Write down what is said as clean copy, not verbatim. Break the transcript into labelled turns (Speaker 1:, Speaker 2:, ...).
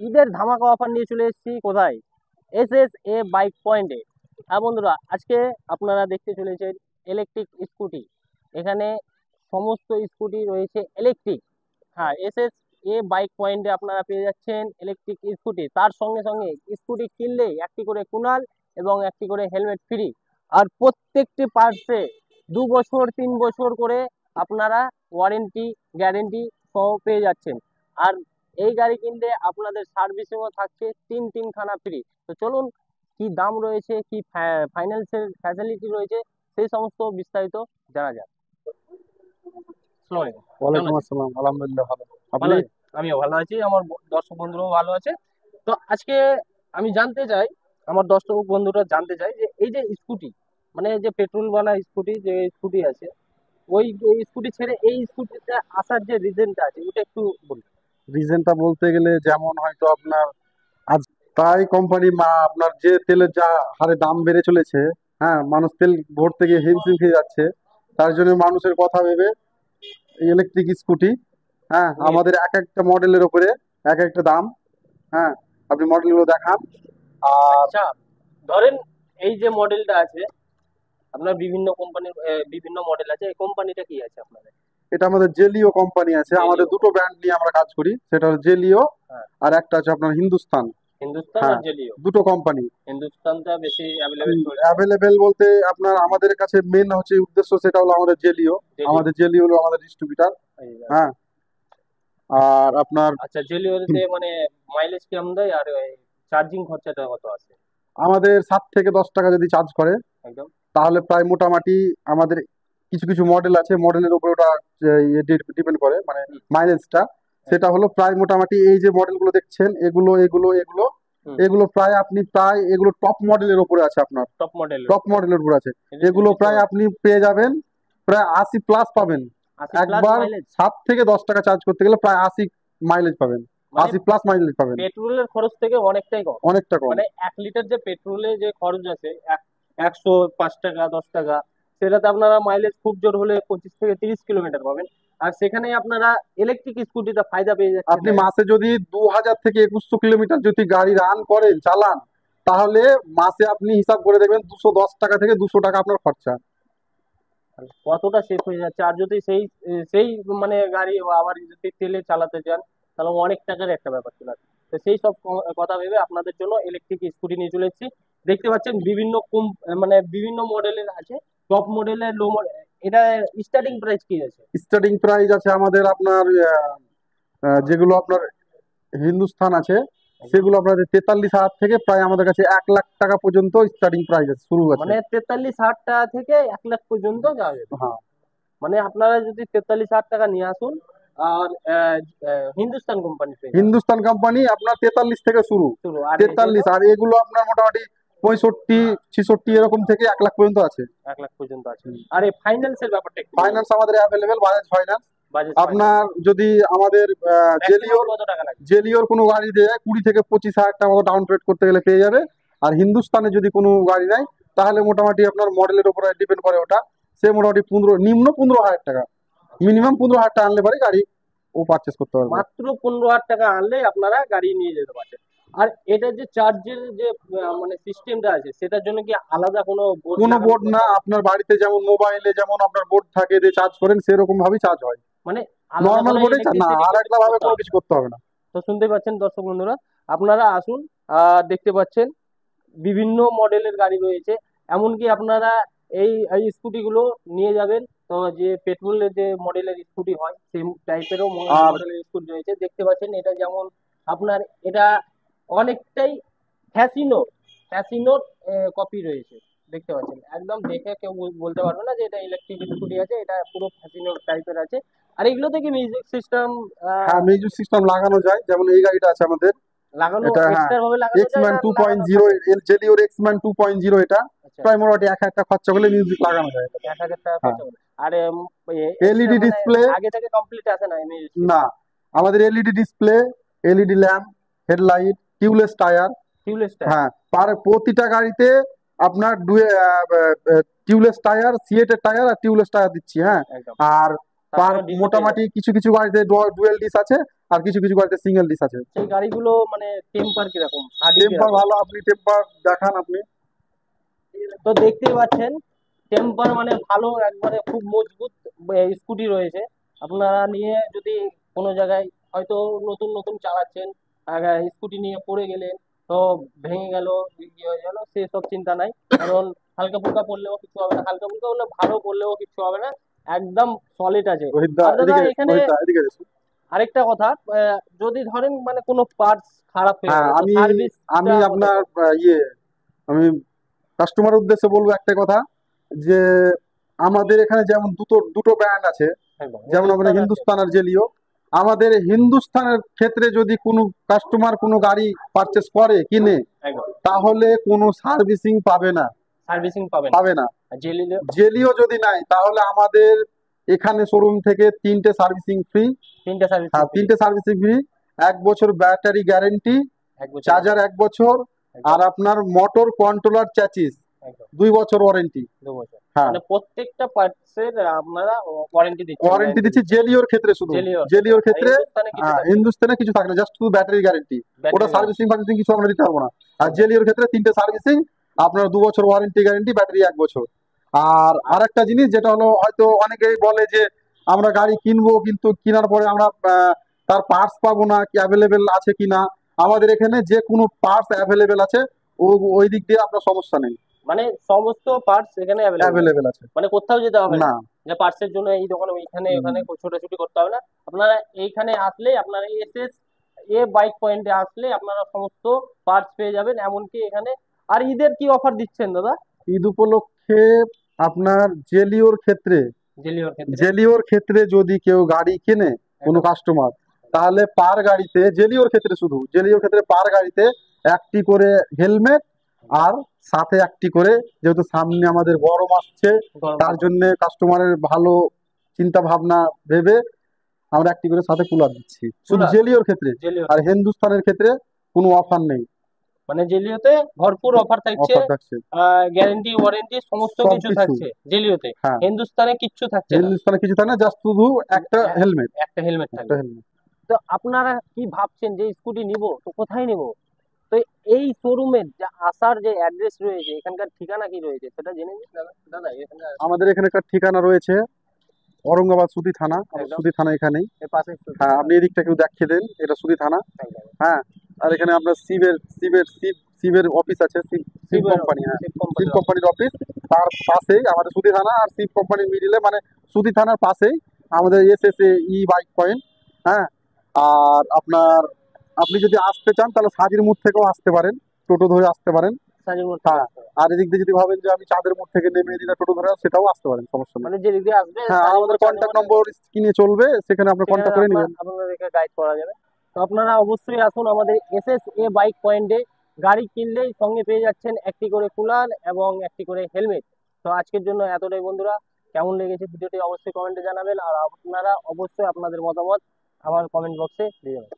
Speaker 1: ঈদের ধামাকা অফার নিয়ে চলে এসেছি কোথায়? এসএসএ বাইক পয়েন্টে। হ্যাঁ বন্ধুরা, আজকে আপনারা দেখতে চলেছেন ইলেকট্রিক স্কুটি। এখানে সমস্ত স্কুটি রয়েছে ইলেকট্রিক। হ্যাঁ, এসএসএ বাইক পয়েন্টে আপনারা পেয়ে যাচ্ছেন ইলেকট্রিক স্কুটি। তার সঙ্গে সঙ্গে স্কুটি কিনলেই একটি করে কুনাল এবং একটি করে হেলমেট ফ্রি। আর প্রত্যেকটি পার্টসে 2 বছর 3 বছর করে আপনারা ওয়ারেন্টি গ্যারেন্টি সহ পেয়ে যাচ্ছেন। আর এই গাড়ি কিনলে আপনাদের সার্ভিসিংও থাকছে তিনখানা ফ্রি। তো চলুন, কি দাম রয়েছে, কি ফাইন্যান্সের ফ্যাসিলিটি রয়েছে, সেই সমস্ত বিস্তারিত জানা যাক। আসসালামু আলাইকুম।
Speaker 2: ওয়ালাইকুম আসসালাম, আলহামদুলিল্লাহ ভালো।
Speaker 1: ভালো
Speaker 2: আপনি?
Speaker 1: আছি, আমিও ভালো আছি, আমার দর্শক বন্ধুরাও ভালো আছে। তো আজকে আমি জানতে চাই, আমার দর্শক বন্ধুরা জানতে চাই যে এই যে স্কুটি, মানে যে পেট্রোল ওয়ালা স্কুটি, যে স্কুটি আছে, ওই স্কুটি ছেড়ে এই স্কুটিতে আসার যে রিজনটা আছে ওটা একটু বলুন।
Speaker 2: রিজনটা বলতে গেলে যেমন হয়তো আপনার আজ তাই কোম্পানি আপনার যে তেলের যা হারে দাম বেড়ে চলেছে, হ্যাঁ, মানুষ তেল ভরতে গিয়ে হিমশিম খেয়ে যাচ্ছে। তার জন্য মানুষের কথা ভেবে ইলেকট্রিক স্কুটি, হ্যাঁ, আমাদের এক একটা মডেলের উপরে এক একটা দাম। হ্যাঁ, আপনি মডেলগুলো দেখান। আর
Speaker 1: আচ্ছা, ধরেন এই যে মডেলটা আছে আপনার, বিভিন্ন কোম্পানির বিভিন্ন মডেল আছে, এই কোম্পানিটা কি আছে আপনাদের?
Speaker 2: এটা আমাদের জেলিও কোম্পানি আছে। আমাদের
Speaker 1: জেলিও।
Speaker 2: দুটো ব্র্যান্ড নিয়ে আমরা কাজ করি, সেটা হলো জেলিও
Speaker 1: হ্যাঁ,
Speaker 2: আর একটা আছে আপনার হিন্দুস্তান।
Speaker 1: হিন্দুস্তান আর
Speaker 2: হ্যাঁ,
Speaker 1: জেলিও।
Speaker 2: দুটো কোম্পানি
Speaker 1: হিন্দুস্তানটা বেশি অ্যাভেলেবেল চলছে।
Speaker 2: অ্যাভেলেবেল বলতে আপনার আমাদের কাছে মেন হচ্ছে উদ্দেশ্য, সেটা হলো আমাদের জেলিও।
Speaker 1: জেলিও।
Speaker 2: আমাদের জেলিও হলো আমাদের ডিস্ট্রিবিউটার।
Speaker 1: এই আছে।
Speaker 2: হ্যাঁ, আর আপনার
Speaker 1: আচ্ছা, জেলিওতে মানে মাইলেজ কিরম দেয়, আর চার্জিং খরচাটা কত আছে?
Speaker 2: আমাদের 7 থেকে 10 টাকা যদি চার্জ করে,
Speaker 1: একদম।
Speaker 2: তাহলে প্রায় মোটামুটি আমাদের কিছু কিছু মডেল আছে, মডেলের উপর ওটা ডিপেন্ড করে, মানে মাইলেজটা। সেটা হলো প্রায় মোটামুটি এই যে মডেলগুলো দেখছেন, এগুলো এগুলো এগুলো
Speaker 1: হুম।
Speaker 2: এগুলো প্রায় আপনি প্রায় এগুলো টপ মডেলের উপরে আছে আপনার,
Speaker 1: টপ মডেল।
Speaker 2: টপ মডেলের উপর আছে। এগুলো প্রায় আপনি পেয়ে যাবেন প্রায় 80+ পাবেন।
Speaker 1: 80 প্লাস
Speaker 2: একবার
Speaker 1: মাইলেজ।
Speaker 2: 7 থেকে 10 টাকা চার্জ করতে গেলে প্রায় 80 মাইলেজ পাবেন,
Speaker 1: মানে
Speaker 2: 80+ মাইলেজ পাবেন।
Speaker 1: পেট্রোলের খরচ থেকে অনেকটাই কম।
Speaker 2: অনেকটা কম।
Speaker 1: মানে 1 লিটার যে পেট্রোলে যে খরচ আছে 105 টাকা 10 টাকা, সেটাতে আপনারা মাইলেজ খুব জোর হলে 25 থেকে 30 কিলোমিটার পাবেন। আর সেখানে আপনারা ইলেকট্রিক স্কুটিতে ফায়দা পেয়ে যাচ্ছেন।
Speaker 2: আপনি মাসে যদি 2000 থেকে 2100 কিলোমিটার যদি গাড়ি রান করেন, চালান, তাহলে মাসে আপনি হিসাব করে দেখবেন 210 টাকা থেকে 200 টাকা আপনার খরচা।
Speaker 1: কতটা সেফ হয়ে যাচ্ছে। আর যদি সেই সেই মানে গাড়ি আবার যদি তেলে চালাতে চান, তাহলে অনেক টাকার একটা ব্যাপার চলে আসে। তো সেই সব কথা ভেবে আপনাদের জন্য ইলেকট্রিক স্কুটি নিয়ে চলে এসেছি। দেখতে পাচ্ছেন বিভিন্ন মানে বিভিন্ন মডেলের আছে, টপ মডেলের, লো মডেল। এটা স্টার্টিং প্রাইস কি আছে?
Speaker 2: স্টার্টিং প্রাইস আছে আমাদের আপনার যেগুলো আপনার হিন্দুস্তান আছে, সেগুলো আপনাদের 43,000 থেকে প্রায় আমাদের কাছে 1 লাখ টাকা পর্যন্ত স্টার্টিং প্রাইস আছে, শুরু আছে।
Speaker 1: মানে 43,000 টাকা থেকে 1 লাখ পর্যন্ত যাওয়া যাবে।
Speaker 2: হ্যাঁ,
Speaker 1: মানে আপনারা যদি 43,000 টাকা নিয়ে আসুন, আর হিন্দুস্তান কোম্পানি
Speaker 2: হিন্দুস্তান কোম্পানি আপনার 43 থেকে শুরু।
Speaker 1: শুরু, আর
Speaker 2: 43, আর এগুলো আপনার মোটামুটি 65 66 এরকম থেকে 1 লাখ পর্যন্ত আছে।
Speaker 1: 1 লাখ পর্যন্ত আছে। আর এই ফাইন্যান্সের ব্যাপারটা একটু বলুন।
Speaker 2: ফাইন্যান্স আমাদের অ্যাভেলেবেল, বাজাজ ফাইন্যান্স।
Speaker 1: বাজেট
Speaker 2: আপনার যদি আমাদের
Speaker 1: ম্যাক্সিমাম কত টাকা লাগে?
Speaker 2: জেলিওর কোনো গাড়ি দেয় 20 থেকে 25 হাজার টাকা মতো ডাউন পেড করতে গেলে পেয়ে যাবে। আর হিন্দুস্তানে যদি কোনো গাড়ি নেয়, তাহলে মোটামুটি আপনার মডেলের উপরে ডিপেন্ড করে ওটা। সে মোটামুটি 15, নিম্ন 15 হাজার টাকা, মিনিমাম 15 হাজার টাকা আনলে পারে গাড়ি ও পারচেস করতে পারবে।
Speaker 1: মাত্র 15,000 টাকা আনলে আপনারা গাড়ি নিয়ে যেতে পারছেন। আর এটা যে চার্জের যে মানে সিস্টেমটা আছে, সেটার জন্য কি আলাদা কোনো বোর্ড?
Speaker 2: কোনো বোর্ড না, আপনার বাড়িতে যেমন মোবাইলে যেমন আপনার বোর্ড থাকে দিয়ে চার্জ করেন, সেরকম ভাবেই চার্জ হয়।
Speaker 1: মানে
Speaker 2: নর্মাল বোর্ডে না, আর একটা ভাবে কোনো কিছু করতে হবে না।
Speaker 1: তো শুনতে পাচ্ছেন দর্শক বন্ধুরা, আপনারা আসুন। দেখতে পাচ্ছেন বিভিন্ন মডেলের গাড়ি রয়েছে। এমনকি আপনারা এই স্কুটিগুলো নিয়ে যাবেন, তো যে পেট্রোলের যে মডেলের স্কুটি হয় সেই টাইপেরও
Speaker 2: আর
Speaker 1: মডেলের স্কুটি রয়েছে। দেখতে পাচ্ছেন এটা যেমন আপনার, এটা অনেকটাই ফ্যাসিনোর ফ্যাসিনোর কপি রয়েছে। দেখতে পাচ্ছেন, একদম দেখে কেউ বলতে পারবে না যে এটা ইলেকট্রিক স্কুটি আছে, এটা পুরো ফ্যাসিনোর টাইপের আছে। আর এগুলোতে কি মিউজিক সিস্টেম
Speaker 2: হ্যাঁ, মিউজিক সিস্টেম লাগানো যায়, যেমন এই গাড়িটা আছে আমাদের,
Speaker 1: লাগানো,
Speaker 2: এটা হ্যাঁ
Speaker 1: এক্সট্রা ভাবে লাগানো যায়?
Speaker 2: এক্সম্যান 2.0, জেলিওর এক্সম্যান 2.0। এটা
Speaker 1: আচ্ছা,
Speaker 2: প্রায় মোটামুটি 1,000 টাকা খরচা করলে মিউজিক লাগানো যায়।
Speaker 1: 1,000 টাকা
Speaker 2: হ্যাঁ,
Speaker 1: খরচা করে। আর
Speaker 2: এলইডি
Speaker 1: মানে
Speaker 2: ডিসপ্লে।
Speaker 1: আগে থেকে কমপ্লিট আছে না এমনি?
Speaker 2: না, আমাদের LED display, LED lamp, headlight, tubeless tyre.
Speaker 1: Tubeless tyre.
Speaker 2: হ্যাঁ, প্রতিটা গাড়িতে আপনার টিউবলেস টায়ার, সিএটের টায়ার আর টিউবলেস টায়ার দিচ্ছি। হ্যাঁ,
Speaker 1: একদম।
Speaker 2: আর পার
Speaker 1: সঙ্গে ডিসও পেয়ে
Speaker 2: মোটামুটি কিছু কিছু গাড়িতে ডুয়েল ডিস আছে, আর কিছু কিছু গাড়িতে সিঙ্গেল ডিস আছে।
Speaker 1: সেই গাড়িগুলো মানে টেম্পার কিরকম, হার্ডি
Speaker 2: টেম্পার
Speaker 1: কিরকম?
Speaker 2: ভালো, আপনি টেম্পার দেখান আপনি।
Speaker 1: তো দেখতেই পাচ্ছেন টেম্পার মানে ভালো, একবারে খুব মজবুত স্কুটি রয়েছে। আপনারা নিয়ে যদি কোনো জায়গায় হয়তো নতুন নতুন চালাচ্ছেন, স্কুটি নিয়ে পড়ে গেলেন, তো ভেঙে গেল, ইয়ে হয়ে গেল, সেসব চিন্তা নাই। কারণ হালকা ফুলকা পড়লেও কিছু হবে না, হালকা ফুলকা হলে ভালো পড়লেও কিছু হবে না, একদম সলিড আছে।
Speaker 2: রোহিত দা
Speaker 1: আর দাদা
Speaker 2: এদিকে,
Speaker 1: এখানে
Speaker 2: রোহিত দা এদিকে এসো।
Speaker 1: আরেকটা কথা, যদি ধরেন মানে কোনো পার্টস খারাপ হয়ে
Speaker 2: হ্যাঁ,
Speaker 1: গেল, তো
Speaker 2: আমি আমি
Speaker 1: সার্ভিসটা কোথায়
Speaker 2: আপনার
Speaker 1: পাবো?
Speaker 2: আমি কাস্টমার উদ্দেশ্যে বলবো একটা কথা, যে আমাদের এখানে যেমন দুটো দুটো ব্র্যান্ড আছে,
Speaker 1: একদম
Speaker 2: যেমন আপনার
Speaker 1: হিন্দুস্তান আছে।
Speaker 2: হিন্দুস্তান আর জেলিও। আমাদের হিন্দুস্তানের ক্ষেত্রে যদি কোনো কাস্টমার কোনো গাড়ি পারচেস করে কিনে,
Speaker 1: একদম
Speaker 2: তাহলে কোনো সার্ভিসিং পাবে না,
Speaker 1: সার্ভিসিং পাবেন।
Speaker 2: পাবে না।
Speaker 1: আর জেলিলে
Speaker 2: জেলিও যদি নাই, তাহলে আমাদের এখানে শোরুম থেকে 3টে সার্ভিসিং ফ্রি।
Speaker 1: তিনটা সার্ভিসিং
Speaker 2: হ্যাঁ,
Speaker 1: ফ্রি।
Speaker 2: 3টে সার্ভিসিং ফ্রি, 1 বছর ব্যাটারি গ্যারেন্টি,
Speaker 1: এক বছর
Speaker 2: চার্জার 1 বছর,
Speaker 1: একদম
Speaker 2: আর আপনার মোটর কন্ট্রোলার চ্যাচিস
Speaker 1: একদম
Speaker 2: 2 বছর ওয়ারেন্টি।
Speaker 1: 2 বছর।
Speaker 2: হ্যাঁ,
Speaker 1: মানে প্রত্যেকটা পার্টসের আপনারা ওয়ারেন্টি দিচ্ছেন,
Speaker 2: ওয়ারেন্টি
Speaker 1: গ্যারান্টি
Speaker 2: দিচ্ছি
Speaker 1: দিচ্ছেন।
Speaker 2: জেলিওর ক্ষেত্রে শুধু।
Speaker 1: জেলিওর ক্ষেত্রে,
Speaker 2: জেলিওর
Speaker 1: আর
Speaker 2: ক্ষেত্রে
Speaker 1: হিন্দুস্তানে কিছু থাকবে না।
Speaker 2: হিন্দুস্তানে কিছু থাকে না, জাস্ট শুধু ব্যাটারি গ্যারেন্টি। ওটা
Speaker 1: ব্যাটারি গ্যারান্টি।
Speaker 2: সার্ভিসিং ফার্ভিসিং কিছু আমরা দিতে পারবো না। আর জেলিওর ক্ষেত্রে 3টে সার্ভিসিং, আপনার 2 বছর ওয়ারেন্টি গ্যারেন্টি, ব্যাটারি 1 বছর। আর আরেকটা জিনিস যেটা হলো, হয়তো অনেকেই বলে যে আমরা গাড়ি কিনবো কিন্তু কেনার পরে আমরা তার পার্টস পাবো না, কি অ্যাভেলেবেল আছে কিনা। আমাদের এখানে যে কোনো পার্টস অ্যাভেলেবেল আছে, ও ওই দিক দিয়ে আপনার সমস্যা নেই,
Speaker 1: মানে সমস্ত পার্টস এখানে অ্যাভেলেবল আছে।
Speaker 2: অ্যাভেলেবেল আছে।
Speaker 1: মানে কোথাও যেতে হবে না
Speaker 2: না।
Speaker 1: যে পার্টসের জন্য এই দোকানে ওইখানে
Speaker 2: হুম,
Speaker 1: ওখানে ছোটাছুটি করতে হবে না। আপনারা এইখানে আসলে, আপনারা এসএস এ বাইক পয়েন্টে আসলে আপনারা সমস্ত পার্টস পেয়ে যাবেন। এমনকি এখানে আর ঈদের কি অফার দিচ্ছেন দাদা?
Speaker 2: ঈদ উপলক্ষে আপনার
Speaker 1: জেলিওর ক্ষেত্রে
Speaker 2: জেলিওর ক্ষেত্রে যদি কেউ গাড়ি কেনে, কোনো
Speaker 1: একদম
Speaker 2: কাস্টমার, তাহলে পার গাড়িতে, জেলিওর ক্ষেত্রে শুধু জেলিওর ক্ষেত্রে পার গাড়িতে একটি করে হেলমেট, আর সাথে একটি করে, যেহেতু সামনে আমাদের গরম আসছে,
Speaker 1: গরম
Speaker 2: তার জন্য কাস্টমারের ভালো চিন্তা ভাবনা ভেবে আমরা একটি করে সাথে কুলার দিচ্ছি শুধু
Speaker 1: কুলার
Speaker 2: জেলিওর ক্ষেত্রে।
Speaker 1: জেলিওর
Speaker 2: আর
Speaker 1: ক্ষেত্রে।
Speaker 2: হিন্দুস্তানের ক্ষেত্রে কোনো অফার নেই,
Speaker 1: মানে জেলিওতে ভরপুর অফার থাকছে,
Speaker 2: অফার থাকছে
Speaker 1: গ্যারেন্টি ওয়ারেন্টি সমস্ত কিছু
Speaker 2: সবকিছু।
Speaker 1: থাকছে জেলিওতে।
Speaker 2: হ্যাঁ,
Speaker 1: হিন্দুস্তানে কিচ্ছু থাকছে না,
Speaker 2: হিন্দুস্তানে কিছু থাকে না, জাস্ট শুধু একটা হেলমেট,
Speaker 1: একটা হেলমেট
Speaker 2: একটা
Speaker 1: থাকবে।
Speaker 2: হেলমেট।
Speaker 1: তো আপনারা কি ভাবছেন যে স্কুটি নিব, তো কোথায় নিব? তো এই শোরুমের যে আসার যে অ্যাড্রেস রয়েছে, এখানকার ঠিকানা কি রয়েছে সেটা জেনে নিন দাদা। দাদা এখানে
Speaker 2: আমাদের এখানে একটা ঠিকানা রয়েছে, ঔরঙ্গাবাদ সুতি থানা, আমার
Speaker 1: একদম
Speaker 2: সুতি থানা এখানেই।
Speaker 1: এর পাশে
Speaker 2: হ্যাঁ, আপনি এদিকটা কেউ দেখিয়ে দেন, এটা সুতি থানা।
Speaker 1: একদম
Speaker 2: হ্যাঁ, আর এখানে আপনার সিবের অফিস আছে, সিভ কোম্পানি। হ্যাঁ,
Speaker 1: শিব
Speaker 2: সিভ
Speaker 1: কোম্পানির অফিস।
Speaker 2: কোম্পানির অফিস, তার পাশেই আমাদের সুতি থানা, আর সিভ কোম্পানির মিডিলে, মানে সুতি থানার পাশেই আমাদের এসএসএ বাইক পয়েন্ট। হ্যাঁ, আর আপনি যদি আসতে চান তাহলে সাজির মোড় থেকেও আসতে পারেন, টোটো ধরে আসতে পারেন।
Speaker 1: সাজির মোড় থেকে
Speaker 2: হ্যাঁ,
Speaker 1: আসতে হবে।
Speaker 2: আর এদিক দিয়ে যদি ভাবেন যে আমি চাঁদের মোড় থেকে নেমে এদিকে টোটো ধরে সেটাও আসতে পারেন, সমস্যা নেই।
Speaker 1: মানে যে দিক দিয়ে আসবে
Speaker 2: হ্যাঁ, আর
Speaker 1: সাজির
Speaker 2: আমাদের
Speaker 1: মোড়, চাঁদের
Speaker 2: কন্ট্যাক্ট
Speaker 1: মোড়,
Speaker 2: নম্বর স্ক্রিনে চলবে, সেখানে আপনি
Speaker 1: সেখানে
Speaker 2: কন্ট্যাক্ট করে নেবেন।
Speaker 1: আপনাদেরকে গাইড করা যাবে। তো আপনারা অবশ্যই আসুন আমাদের এসএস এ বাইক পয়েন্টে। গাড়ি কিনলেই সঙ্গে পেয়ে যাচ্ছেন একটি করে কুলার এবং একটি করে হেলমেট। তো আজকের জন্য এতটাই বন্ধুরা। কেমন লেগেছে ভিডিওটি অবশ্যই কমেন্টে জানাবেন, আর আপনারা অবশ্যই আপনাদের মতামত আমার কমেন্ট বক্সে দিয়ে যাবেন।